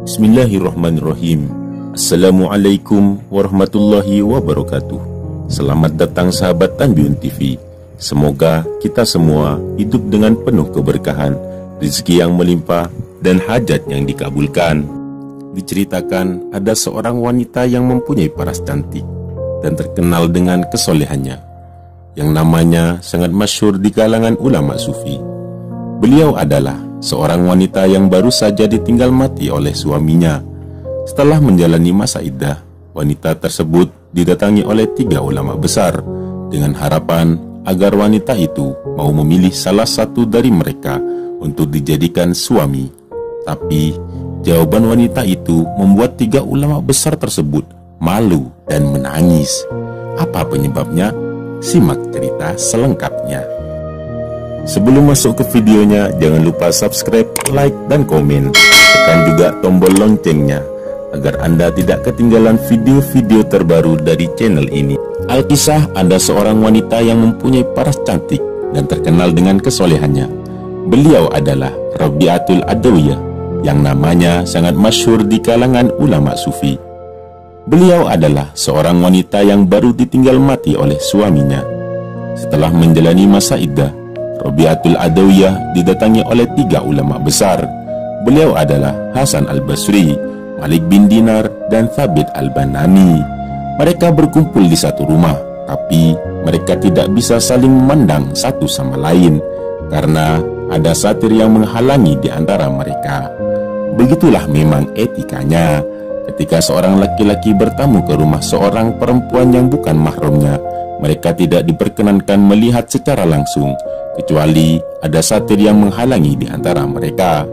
Bismillahirrahmanirrahim. Assalamualaikum warahmatullahi wabarakatuh. Selamat datang sahabat Tanbiun TV. Semoga kita semua hidup dengan penuh keberkahan, rezeki yang melimpah, dan hajat yang dikabulkan. Diceritakan ada seorang wanita yang mempunyai paras cantik dan terkenal dengan kesolehannya, yang namanya sangat masyhur di kalangan ulama sufi. Beliau adalah seorang wanita yang baru saja ditinggal mati oleh suaminya. Setelah menjalani masa iddah, wanita tersebut didatangi oleh 3 ulama besar dengan harapan agar wanita itu mau memilih salah satu dari mereka untuk dijadikan suami. Tapi jawaban wanita itu membuat 3 ulama besar tersebut malu dan menangis. Apa penyebabnya? Simak cerita selengkapnya. Sebelum masuk ke videonya, jangan lupa subscribe, like, dan komen. Tekan juga tombol loncengnya agar Anda tidak ketinggalan video-video terbaru dari channel ini. Alkisah ada seorang wanita yang mempunyai paras cantik dan terkenal dengan kesolehannya. Beliau adalah Rabi'atul Adawiyah, yang namanya sangat masyhur di kalangan ulama sufi. Beliau adalah seorang wanita yang baru ditinggal mati oleh suaminya. Setelah menjalani masa iddah, Rabi'atul Adawiyah didatangi oleh 3 ulama besar. Beliau adalah Hasan Al-Basri, Malik bin Dinar, dan Thabit Al-Banani. Mereka berkumpul di satu rumah, tapi mereka tidak bisa saling memandang satu sama lain karena ada satir yang menghalangi di antara mereka. Begitulah memang etikanya. Ketika seorang laki-laki bertamu ke rumah seorang perempuan yang bukan mahramnya, mereka tidak diperkenankan melihat secara langsung, kecuali ada satir yang menghalangi di antara mereka.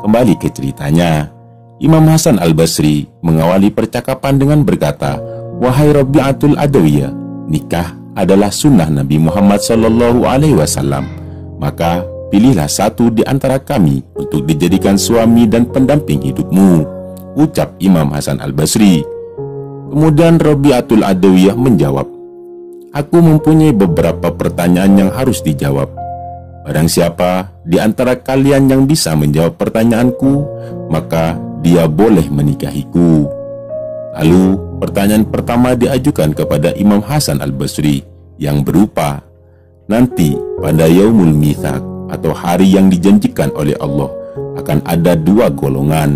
Kembali ke ceritanya, Imam Hasan Al-Basri mengawali percakapan dengan berkata, "Wahai Rabi'atul Adawiyah, nikah adalah sunnah Nabi Muhammad SAW. Maka pilihlah satu di antara kami untuk dijadikan suami dan pendamping hidupmu," ucap Imam Hasan Al-Basri. Kemudian Rabi'atul Adawiyah menjawab, "Aku mempunyai beberapa pertanyaan yang harus dijawab. Barang siapa di antara kalian yang bisa menjawab pertanyaanku, maka dia boleh menikahiku." Lalu pertanyaan pertama diajukan kepada Imam Hasan Al-Basri yang berupa, "Nanti pada Yaumul Mitsaq atau hari yang dijanjikan oleh Allah akan ada 2 golongan.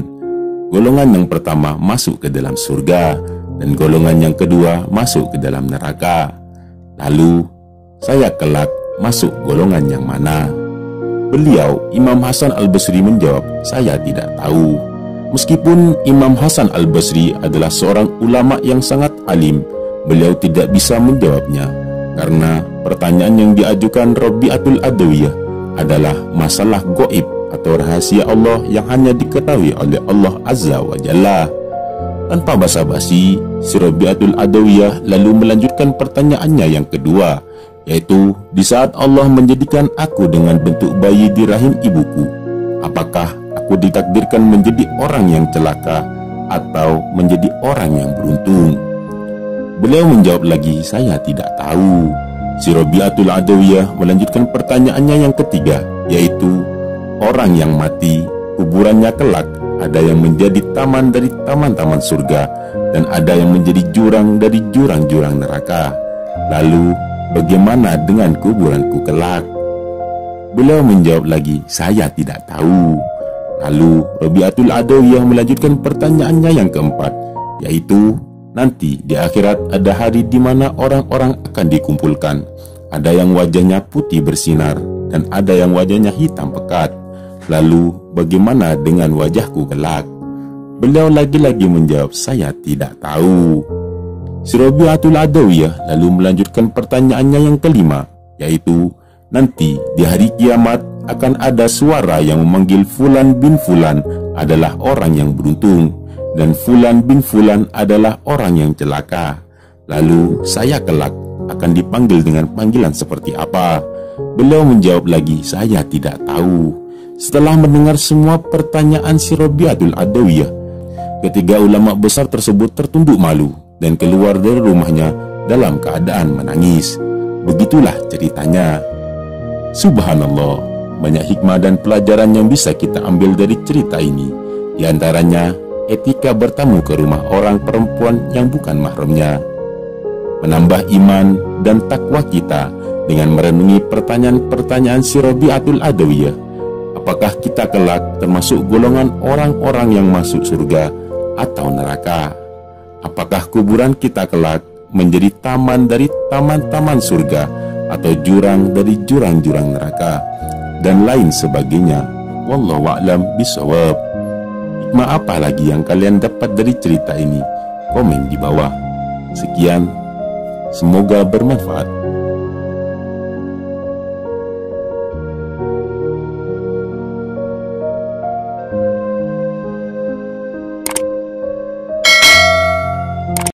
Golongan yang pertama masuk ke dalam surga dan golongan yang kedua masuk ke dalam neraka. Lalu saya kelak masuk golongan yang mana?" Beliau, Imam Hasan Al-Basri, menjawab, "Saya tidak tahu." Meskipun Imam Hasan Al-Basri adalah seorang ulama yang sangat alim, beliau tidak bisa menjawabnya karena pertanyaan yang diajukan Rabi'atul Adawiyah adalah masalah gaib atau rahasia Allah yang hanya diketahui oleh Allah Azza wa Jalla. Tanpa basa-basi, si Rabi'atul Adawiyah lalu melanjutkan pertanyaannya yang kedua, yaitu, "Di saat Allah menjadikan aku dengan bentuk bayi di rahim ibuku, apakah aku ditakdirkan menjadi orang yang celaka atau menjadi orang yang beruntung?" Beliau menjawab lagi, "Saya tidak tahu." Si Rabi'atul Adawiyah melanjutkan pertanyaannya yang ketiga, yaitu, "Orang yang mati, kuburannya kelak ada yang menjadi taman dari taman-taman surga dan ada yang menjadi jurang dari jurang-jurang neraka. Lalu bagaimana dengan kuburanku kelak?" Beliau menjawab lagi, "Saya tidak tahu." Lalu Rabi'atul Adawiyah melanjutkan pertanyaannya yang keempat, yaitu, "Nanti di akhirat ada hari di mana orang-orang akan dikumpulkan. Ada yang wajahnya putih bersinar dan ada yang wajahnya hitam pekat. Lalu bagaimana dengan wajahku kelak?" Beliau lagi-lagi menjawab, "Saya tidak tahu." Si Rabi'atul Adawiyah lalu melanjutkan pertanyaannya yang kelima, yaitu, "Nanti di hari kiamat akan ada suara yang memanggil Fulan bin Fulan adalah orang yang beruntung dan Fulan bin Fulan adalah orang yang celaka. Lalu saya kelak akan dipanggil dengan panggilan seperti apa?" Beliau menjawab lagi, "Saya tidak tahu." Setelah mendengar semua pertanyaan si Rabi'atul Adawiyah, ketiga ulama besar tersebut tertunduk malu dan keluar dari rumahnya dalam keadaan menangis. Begitulah ceritanya. Subhanallah, banyak hikmah dan pelajaran yang bisa kita ambil dari cerita ini. Di antaranya, etika bertamu ke rumah orang perempuan yang bukan mahramnya. Menambah iman dan takwa kita dengan merenungi pertanyaan-pertanyaan si Rabi'atul Adawiyah. Apakah kita kelak termasuk golongan orang-orang yang masuk surga atau neraka? Apakah kuburan kita kelak menjadi taman dari taman-taman surga atau jurang dari jurang-jurang neraka, dan lain sebagainya? Wallahu a'lam bishawab. Hikmah apa lagi yang kalian dapat dari cerita ini? Komen di bawah. Sekian, semoga bermanfaat.